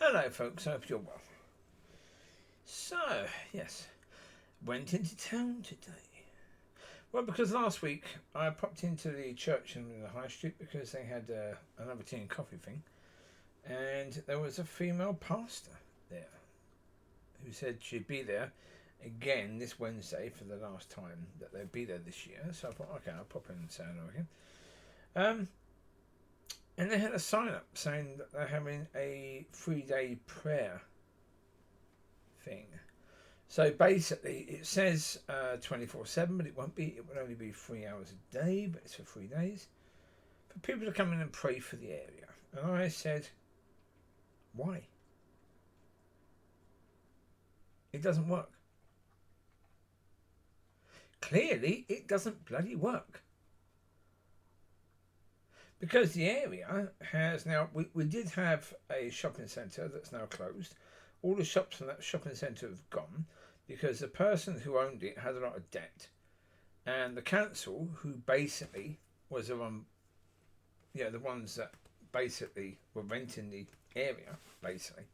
Hello, folks. Hope you're well. So, yes, went into town today. Well, because last week I popped into the church in the high street because they had another tea and coffee thing, and there was a female pastor there who said she'd be there again this Wednesday for the last time that they'd be there this year. So I thought, okay, I'll pop in and say hello again. And they had a sign up saying that they're having a 3-day prayer thing. So basically, it says 24/7, but it won't be. It will only be 3 hours a day, but it's for 3 days for people to come in and pray for the area. And I said, why? It doesn't work. Clearly, it doesn't bloody work. Because the area has now, we did have a shopping centre that's now closed. All the shops in that shopping centre have gone because the person who owned it had a lot of debt. And the council, who basically was the ones that basically were renting the area, basically,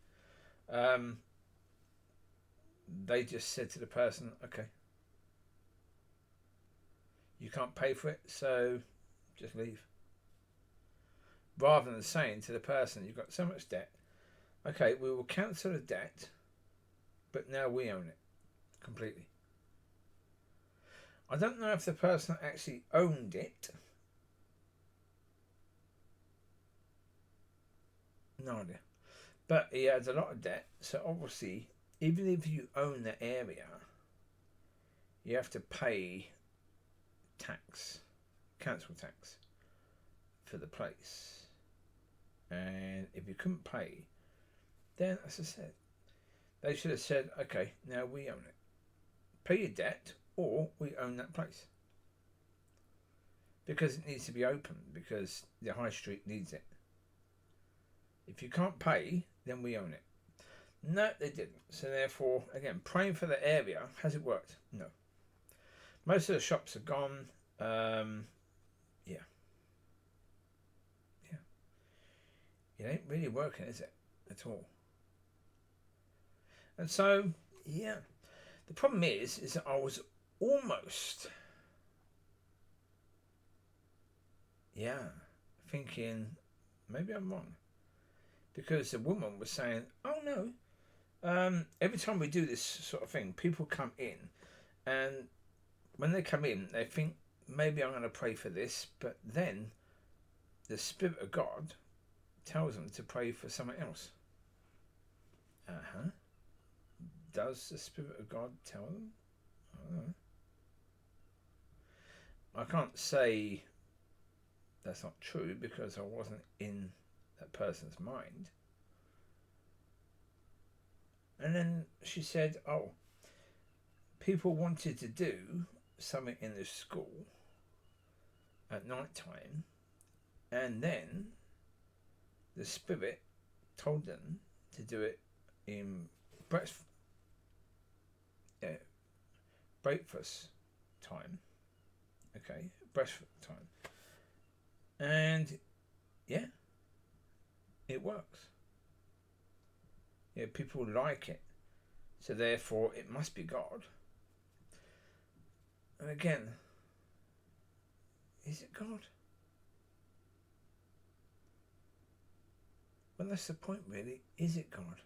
they just said to the person, okay, you can't pay for it, so just leave. Rather than saying to the person, you've got so much debt, okay, we will cancel the debt, but now we own it completely. I don't know if the person actually owned it. No idea. But he had a lot of debt, so obviously, even if you own the area, you have to pay tax, council tax, for the place. And if you couldn't pay, then, as I said, they should have said, okay, now we own it. Pay your debt, or we own that place. Because it needs to be open, because the high street needs it. If you can't pay, then we own it. No, they didn't. So therefore, again, praying for the area, has it worked? No. Most of the shops are gone. Yeah. It ain't really working, is it? At all. And so, yeah. The problem is that I was almost, thinking, maybe I'm wrong. Because the woman was saying, oh no, every time we do this sort of thing, people come in, and when they come in, they think, maybe I'm going to pray for this, but then the Spirit of God tells them to pray for something else. Does the Spirit of God tell them? I don't know. I can't say that's not true because I wasn't in that person's mind. And then she said, oh, people wanted to do something in the school at night time, and then the Spirit told them to do it in breakfast time. Okay, breakfast time. And yeah, it works. Yeah, people like it. So therefore it must be God. And again, is it God? Well, that's the point, really. Is it God?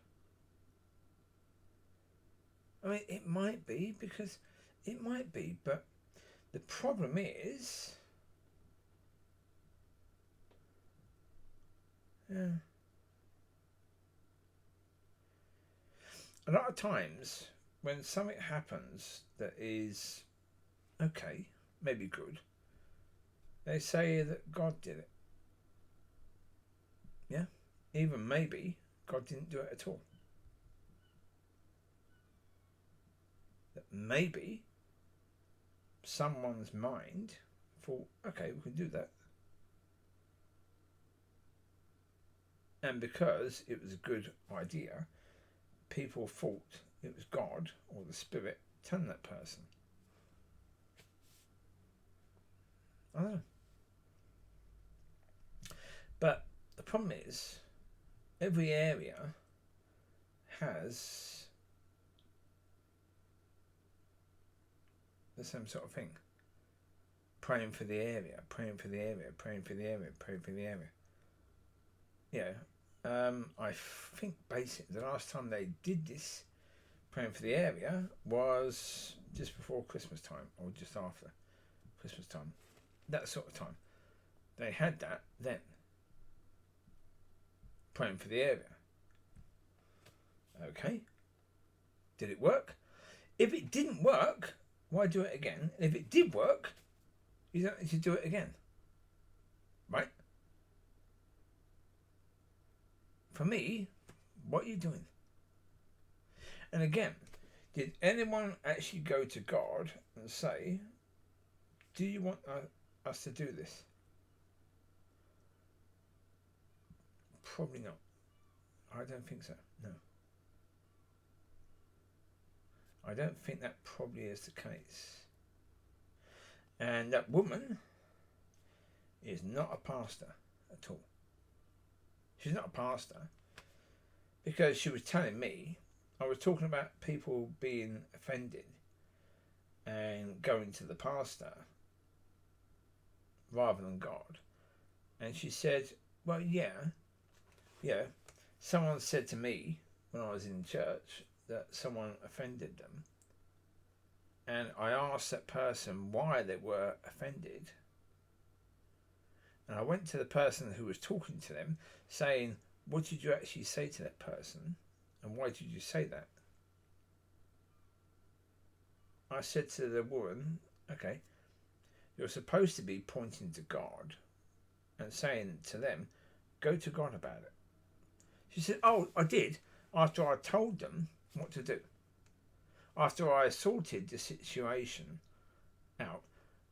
I mean, it might be, because it might be, but the problem is, a lot of times when something happens that is okay, maybe good, they say that God did it. Yeah, even maybe God didn't do it at all. That maybe someone's mind thought, okay, we can do that. And because it was a good idea, people thought it was God or the Spirit telling that person. I don't know. But the problem is, every area has the same sort of thing. Praying for the area, praying for the area, praying for the area, praying for the area. Yeah. I think basically the last time they did this, praying for the area, was just before Christmas time or just after Christmas time. That sort of time. They had that then. Praying for the area. Okay. Did it work? If it didn't work, why do it again? And if it did work, you don't need to do it again. Right? For me, what are you doing? And again, did anyone actually go to God and say, do you want us to do this? Probably not. I don't think so. No. I don't think that probably is the case. And that woman is not a pastor at all. She's not a pastor because she was telling me, I was talking about people being offended and going to the pastor rather than God. And she said, well, yeah, someone said to me when I was in church that someone offended them. And I asked that person why they were offended. And I went to the person who was talking to them saying, what did you actually say to that person? And why did you say that? I said to the woman, okay, you're supposed to be pointing to God and saying to them, go to God about it. She said, oh, I did after I told them what to do. After I sorted the situation out,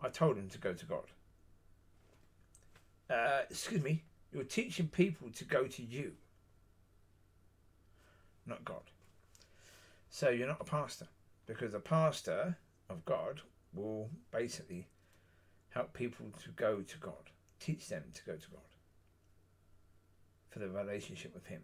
I told them to go to God. Excuse me, you're teaching people to go to you, not God. So you're not a pastor, because a pastor of God will basically help people to go to God, teach them to go to God for the relationship with Him.